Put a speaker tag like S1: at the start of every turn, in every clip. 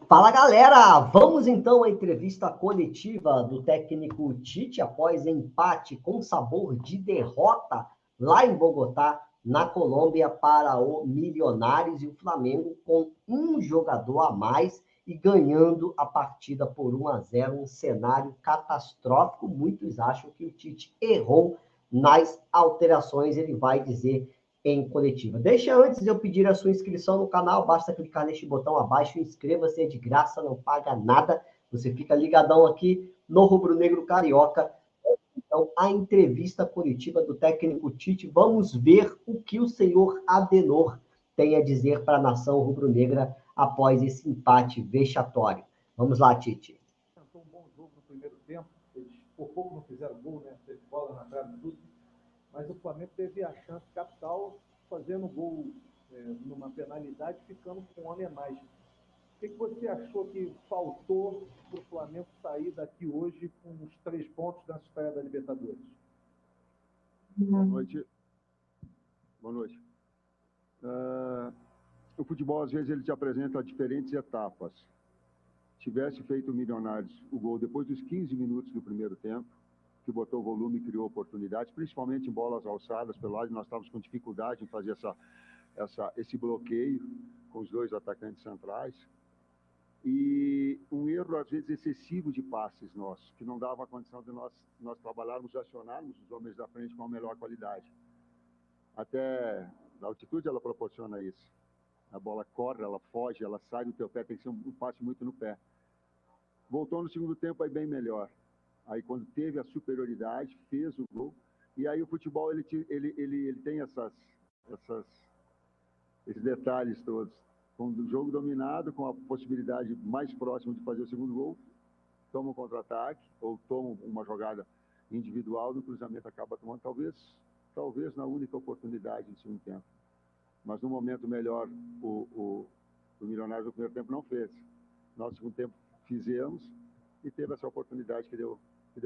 S1: Fala, galera! Vamos então à entrevista coletiva do técnico Tite após empate com sabor de derrota lá em Bogotá, na Colômbia, para o Milionários, e o Flamengo com um jogador a mais e ganhando a partida por 1-0, um cenário catastrófico. Muitos acham que o Tite errou nas alterações, ele vai dizer em coletiva. Deixa antes de eu pedir a sua inscrição no canal, basta clicar neste botão abaixo, inscreva-se, é de graça, não paga nada, você fica ligadão aqui no Rubro Negro Carioca. Então, a entrevista coletiva do técnico Tite, vamos ver o que o senhor Adenor tem a dizer para a nação rubro-negra após esse empate vexatório. Vamos lá, Tite.
S2: Tentou um bom jogo no primeiro tempo, eles por pouco não fizeram gol, né? Teve bola na trave, tudo. Mas o Flamengo teve a chance capital fazendo gol numa penalidade, ficando com um homem a mais. O que você achou que faltou para o Flamengo sair daqui hoje com os 3 pontos na estreia da Libertadores?
S3: Boa noite. Boa noite. O futebol, às vezes, ele te apresenta diferentes etapas. Tivesse feito o Milionários o gol depois dos 15 minutos do primeiro tempo, que botou volume e criou oportunidades, principalmente em bolas alçadas pelo lado, nós estávamos com dificuldade em fazer esse bloqueio com os 2 atacantes centrais. E um erro, às vezes, excessivo de passes nossos, que não dava a condição de nós trabalharmos, acionarmos os homens da frente com a melhor qualidade. Até a altitude, ela proporciona isso. A bola corre, ela foge, ela sai do teu pé, tem que ser um passe muito no pé. Voltou no segundo tempo, aí bem melhor. Aí, quando teve a superioridade, fez o gol. E aí o futebol, ele tem esses detalhes todos. Com o jogo dominado, com a possibilidade mais próxima de fazer o segundo gol, toma um contra-ataque, ou toma uma jogada individual, no cruzamento acaba tomando, talvez na única oportunidade no segundo tempo. Mas no momento melhor, o Milionários no primeiro tempo não fez. Nós no segundo tempo fizemos e teve essa oportunidade que deu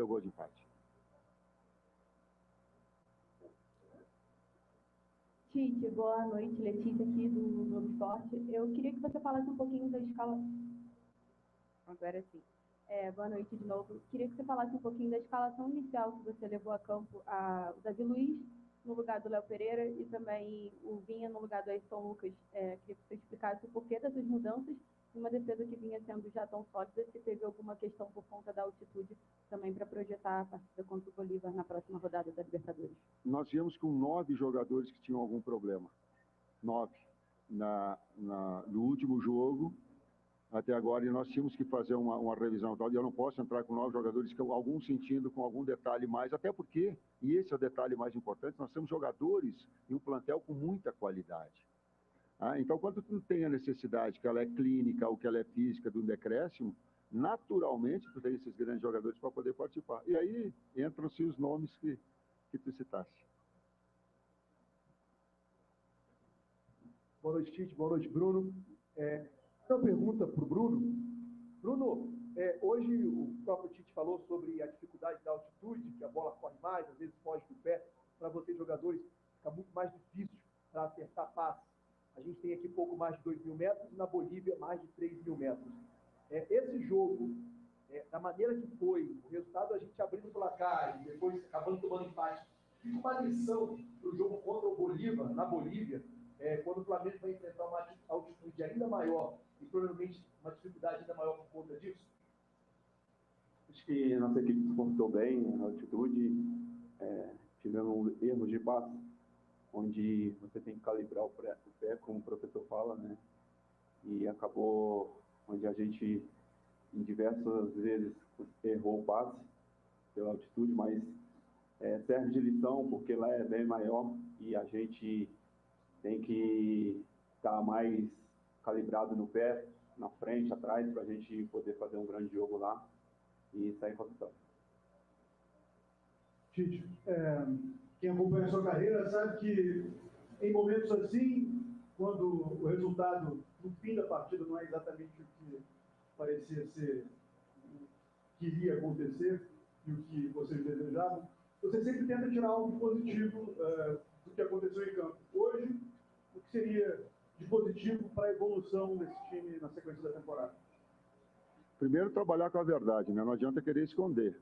S3: gol de empate.
S4: Tite, boa noite. Letícia aqui do Globo Esporte. Eu queria que você falasse um pouquinho da escala... Agora sim. Boa noite de novo. Queria que você falasse um pouquinho da escalação inicial que você levou a campo o Davi Luiz no lugar do Léo Pereira e também o Vinha no lugar do Ayrton Lucas. Queria que você explicasse o porquê dessas mudanças. Uma defesa que vinha sendo já tão sólida, se teve alguma questão por conta da altitude também para projetar a partida contra o Bolívar na próxima rodada da Libertadores.
S3: Nós viemos com 9 jogadores que tinham algum problema. 9. No último jogo, até agora, e nós tínhamos que fazer uma revisão tal, e eu não posso entrar com 9 jogadores, que algum sentindo, com algum detalhe mais, até porque, e esse é o detalhe mais importante, nós temos jogadores em um plantel com muita qualidade. Então, quando tu tem a necessidade, que ela é clínica ou que ela é física, de um decréscimo, naturalmente tu tem esses grandes jogadores para poder participar. E aí entram-se os nomes que tu citaste.
S2: Boa noite, Tite. Boa noite, Bruno. Uma pergunta para o Bruno. Bruno, hoje o próprio Tite falou sobre a dificuldade da altitude, que a bola corre mais, às vezes foge do pé. Para vocês, jogadores, fica muito mais difícil para acertar passes. A gente tem aqui pouco mais de 2.000 metros e na Bolívia mais de 3.000 metros. Esse jogo, da maneira que foi, o resultado a gente abrindo o placar e depois acabando tomando empate, fica uma lição para o jogo contra o Bolívar, na Bolívia, quando o Flamengo vai enfrentar uma altitude ainda maior e provavelmente uma dificuldade ainda maior por conta disso?
S5: Acho que nossa equipe se comportou bem na altitude, tivemos erros de passe, onde você tem que calibrar o pé, como o professor fala, né? E acabou onde a gente, em diversas vezes, errou o passe pela altitude, mas serve de lição, porque lá é bem maior e a gente tem que estar mais calibrado no pé, na frente, atrás, para a gente poder fazer um grande jogo lá e sair com a vitória.
S2: Tite, quem acompanha a sua carreira sabe que em momentos assim, quando o resultado no fim da partida não é exatamente o que parecia ser, o que iria acontecer e o que vocês desejavam, você sempre tenta tirar algo positivo do que aconteceu em campo. Hoje, o que seria de positivo para a evolução desse time na sequência da temporada?
S3: Primeiro, trabalhar com a verdade, né? Não adianta querer esconder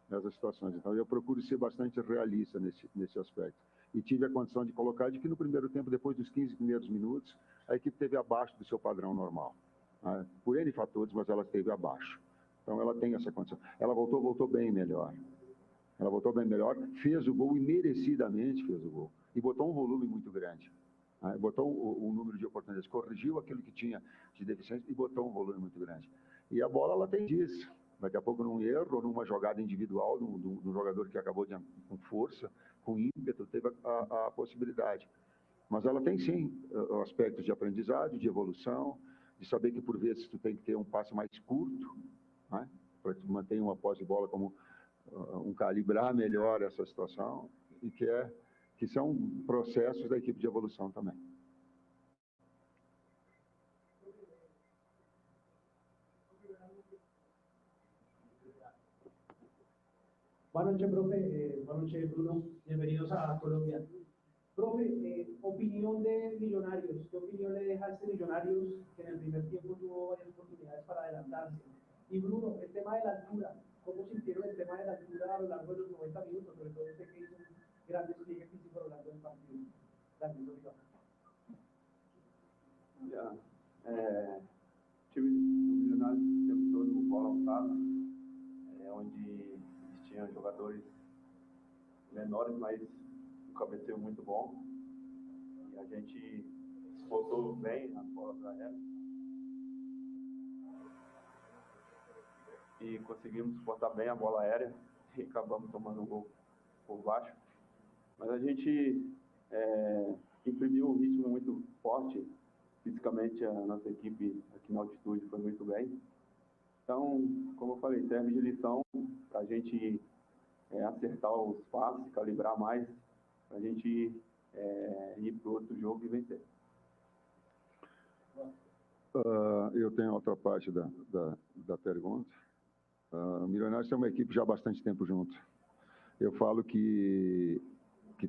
S3: nessas situações. Então, eu procuro ser bastante realista nesse aspecto. E tive a condição de colocar de que no primeiro tempo, depois dos 15 primeiros minutos, a equipe esteve abaixo do seu padrão normal. Né? Por N fatores, mas ela esteve abaixo. Então, ela tem essa condição. Ela voltou bem melhor. Ela voltou bem melhor, fez o gol e merecidamente fez o gol. E botou um volume muito grande. Né? Botou um número de oportunidades, corrigiu aquilo que tinha de deficiência e botou um volume muito grande. E a bola, ela tem disso. Daqui a pouco, num erro, ou numa jogada individual do jogador que acabou com força, com ímpeto, teve a possibilidade. Mas ela tem, sim, aspectos de aprendizado, de evolução, de saber que, por vezes, tu tem que ter um passe mais curto, né? Para que tu mantenha uma posse de bola como calibrar melhor essa situação, e que são processos da equipe de evolução também.
S6: Buenas noches, profe. Buenas noches, Bruno. Bienvenidos a Colombia. Profe, opinión de Millonarios. ¿Qué opinión le deja a este Millonarios que en el primer tiempo tuvo varias oportunidades para adelantarse? Y Bruno, el tema de la altura. ¿Cómo sintieron el tema de la altura a lo largo de los 90 minutos? Sobre todo usted que hizo un gran despliegue físico a lo largo del partido. Gracias, obrigado.
S5: Time do Milionários o tempo todo com bola alçada, onde eles tinham jogadores menores, mas um cabeceio muito bom. E a gente esforçou bem as bolas aéreas. E conseguimos suportar bem a bola aérea e acabamos tomando um gol por baixo. Mas a gente imprimiu um ritmo muito forte. Fisicamente, a nossa equipe aqui na altitude foi muito bem. Então, como eu falei, serve de lição para a gente acertar os passes, calibrar mais, para a gente ir para o outro jogo e vencer.
S3: Eu tenho outra parte da pergunta. O Milionários é uma equipe já há bastante tempo junto. Eu falo que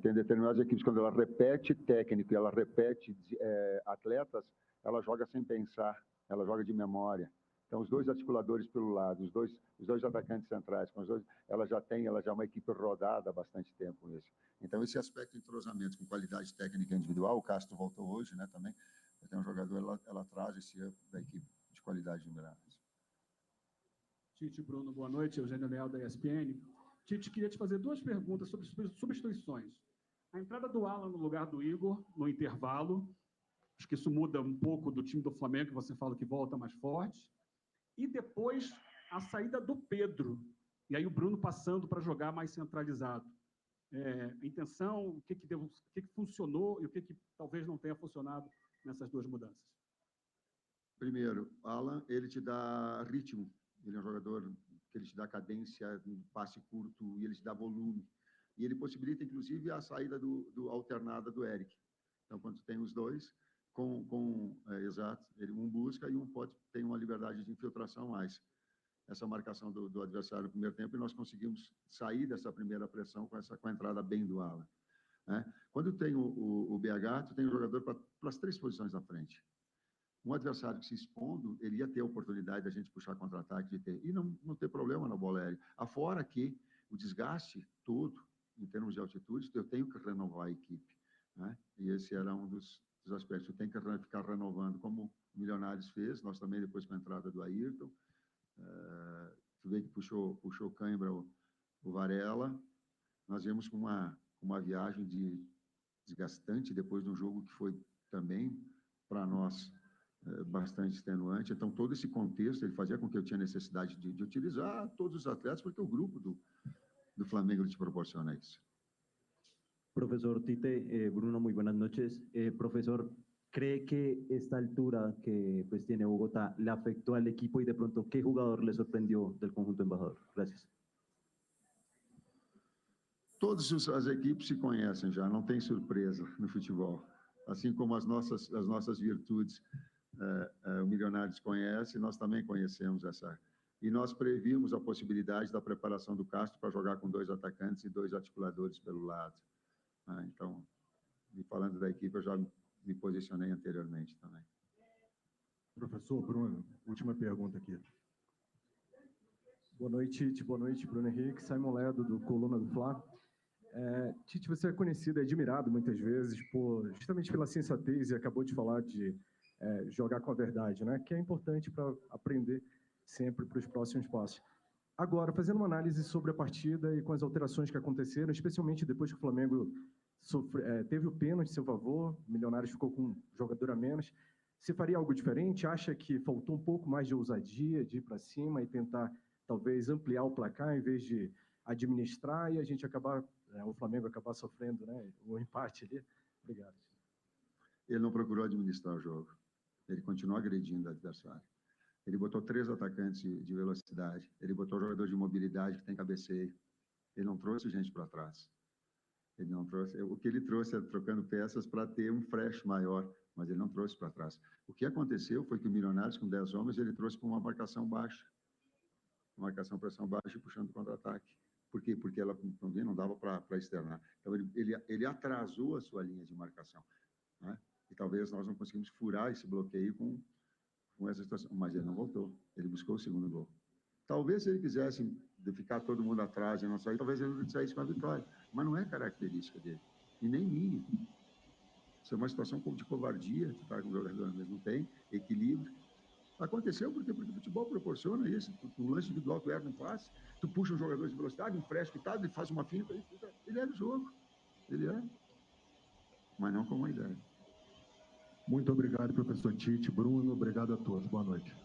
S3: tem determinadas equipes, quando ela repete técnico e ela repete atletas, ela joga sem pensar, ela joga de memória. Então, os dois articuladores pelo lado, os dois atacantes centrais, ela já é uma equipe rodada há bastante tempo nisso. Então, esse aspecto de entrosamento com qualidade técnica individual, o Castro voltou hoje, né, também, tem um jogador, ela traz esse up da equipe de qualidade de Milionários.
S7: Tite, Bruno, boa noite. Eugênio Leal, da ESPN. Tite, queria te fazer duas perguntas sobre substituições. A entrada do Alan no lugar do Igor, no intervalo, acho que isso muda um pouco do time do Flamengo, que você fala que volta mais forte. E depois, a saída do Pedro. E aí o Bruno passando para jogar mais centralizado. A intenção, o que funcionou e o que talvez não tenha funcionado nessas duas mudanças.
S3: Primeiro, Alan, ele te dá ritmo. Ele é um jogador que ele te dá cadência, passe curto, e ele te dá volume. E ele possibilita, inclusive, a saída alternada do Eric. Então, quando tem os dois, exato, um busca e tem uma liberdade de infiltração mais. Essa marcação do adversário no primeiro tempo, e nós conseguimos sair dessa primeira pressão com a entrada bem do Alan. Né? Quando tem o BH, tu tem um jogador para as três posições na frente. Um adversário que se expondo, ele ia ter a oportunidade da gente puxar contra-ataque, e não ter problema na bola aérea. Afora que o desgaste todo, em termos de altitude, eu tenho que renovar a equipe. Né? E esse era um dos aspectos. Eu tenho que ficar renovando, como o Milionários fez, nós também, depois com a entrada do Ayrton. Tu vê que puxou cãibra o Varela. Nós viemos com uma viagem desgastante, depois de um jogo que foi também, para nós, bastante extenuante. Então, todo esse contexto, ele fazia com que eu tinha necessidade de utilizar todos os atletas, porque o grupo do Flamengo te proporciona isso.
S8: Profesor Tite, Bruno, muy buenas noches. Profesor, ¿cree que esta altura que pues tiene Bogotá le afectó al equipo y de pronto qué jugador le sorprendió del conjunto embajador? Gracias.
S3: Todas as equipes se conhecem já, não tem surpresa no futebol. Assim como as nossas virtudes, o Milionários conhece, nós também conhecemos essa. E nós previmos a possibilidade da preparação do Castro para jogar com dois atacantes e dois articuladores pelo lado. Então, falando da equipe, eu já me posicionei anteriormente também.
S2: Professor Bruno, última pergunta aqui.
S9: Boa noite, Tite. Boa noite, Bruno Henrique. Simon Ledo, do Coluna do Fla. Tite, você é conhecido e admirado muitas vezes justamente pela sensatez e acabou de falar de jogar com a verdade, né? Que é importante para aprender sempre para os próximos passos. Agora, fazendo uma análise sobre a partida e com as alterações que aconteceram, especialmente depois que o Flamengo teve o pênalti a seu favor, o Milionários ficou com um jogador a menos, você faria algo diferente? Acha que faltou um pouco mais de ousadia, de ir para cima e tentar, talvez, ampliar o placar em vez de administrar e a gente acabar, o Flamengo acabar sofrendo, né, o empate ali? Obrigado.
S3: Ele não procurou administrar o jogo. Ele continuou agredindo o adversário. Ele botou 3 atacantes de velocidade. Ele botou jogador de mobilidade que tem cabeceio. Ele não trouxe gente para trás. Ele não trouxe. O que ele trouxe é trocando peças para ter um fresh maior, mas ele não trouxe para trás. O que aconteceu foi que o Milionários, com 10 homens, ele trouxe para uma marcação baixa. Uma marcação pressão baixa e puxando contra-ataque. Por quê? Porque ela não dava para externar. Então, ele atrasou a sua linha de marcação, né? E talvez nós não conseguimos furar esse bloqueio com essa situação. Mas ele não voltou. Ele buscou o segundo gol. Talvez, se ele quisesse ficar todo mundo atrás e não sair, talvez ele saísse com a vitória. Mas não é característica dele. E nem minha. Isso é uma situação de covardia. Tu tá com o jogador, mas não tem equilíbrio. Aconteceu porque o futebol proporciona isso. O lance individual que o Everton faz, tu puxa um jogador de velocidade, um fresh quitado, ele faz uma finta, ele é do jogo. Ele é. Mas não com uma ideia.
S9: Muito obrigado, professor Tite. Bruno, obrigado a todos. Boa noite.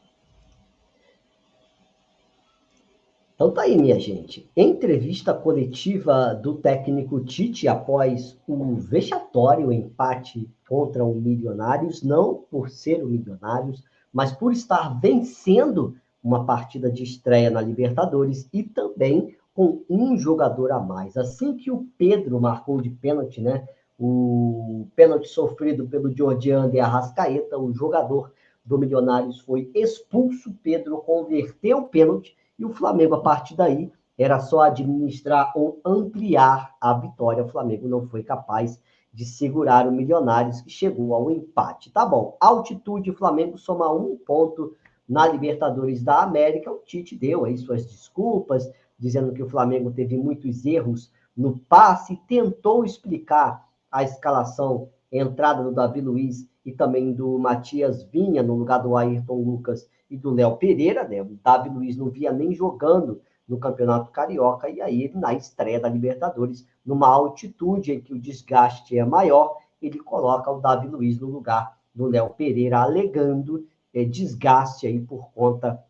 S1: Então tá aí, minha gente. Entrevista coletiva do técnico Tite após o vexatório empate contra o Milionários, não por ser o Milionários, mas por estar vencendo uma partida de estreia na Libertadores e também com um jogador a mais. Assim que o Pedro marcou de pênalti, né? O pênalti sofrido pelo Jordiano e Arrascaeta, o jogador do Milionários foi expulso. Pedro converteu o pênalti e o Flamengo, a partir daí, era só administrar ou ampliar a vitória. O Flamengo não foi capaz de segurar o Milionários, que chegou ao empate. Tá bom, altitude, o Flamengo soma 1 ponto na Libertadores da América. O Tite deu aí suas desculpas, dizendo que o Flamengo teve muitos erros no passe, tentou explicar a escalação, entrada do Davi Luiz e também do Matias Vinha, no lugar do Ayrton Lucas e do Léo Pereira, né? O Davi Luiz não via nem jogando no Campeonato Carioca, e aí ele, na estreia da Libertadores, numa altitude em que o desgaste é maior, ele coloca o Davi Luiz no lugar do Léo Pereira, alegando desgaste aí por conta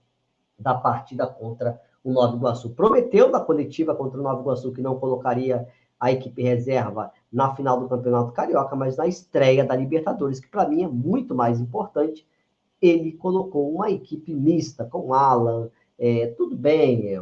S1: da partida contra o Nova Iguaçu. Prometeu na coletiva contra o Nova Iguaçu que não colocaria a equipe reserva na final do Campeonato Carioca, mas na estreia da Libertadores, que para mim é muito mais importante, ele colocou uma equipe mista com Alan, tudo bem,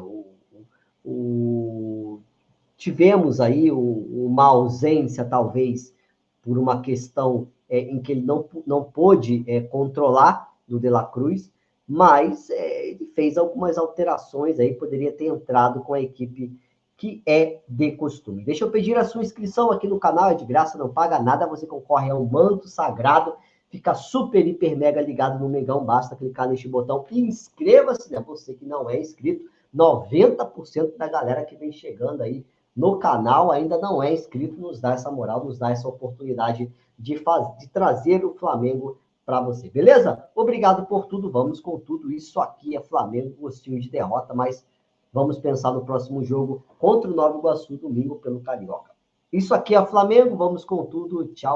S1: tivemos aí uma ausência, talvez, por uma questão em que ele não pôde controlar do De La Cruz, mas ele fez algumas alterações aí, poderia ter entrado com a equipe que é de costume. Deixa eu pedir a sua inscrição aqui no canal, é de graça, não paga nada, você concorre a um manto sagrado, fica super, hiper, mega ligado no Mengão, basta clicar neste botão e inscreva-se, né? Você que não é inscrito, 90% da galera que vem chegando aí no canal ainda não é inscrito, nos dá essa moral, nos dá essa oportunidade de trazer o Flamengo para você, beleza? Obrigado por tudo, vamos com tudo, isso aqui é Flamengo, gostinho de derrota, mas vamos pensar no próximo jogo contra o Nova Iguaçu, domingo, pelo Carioca. Isso aqui é Flamengo, vamos com tudo, tchau.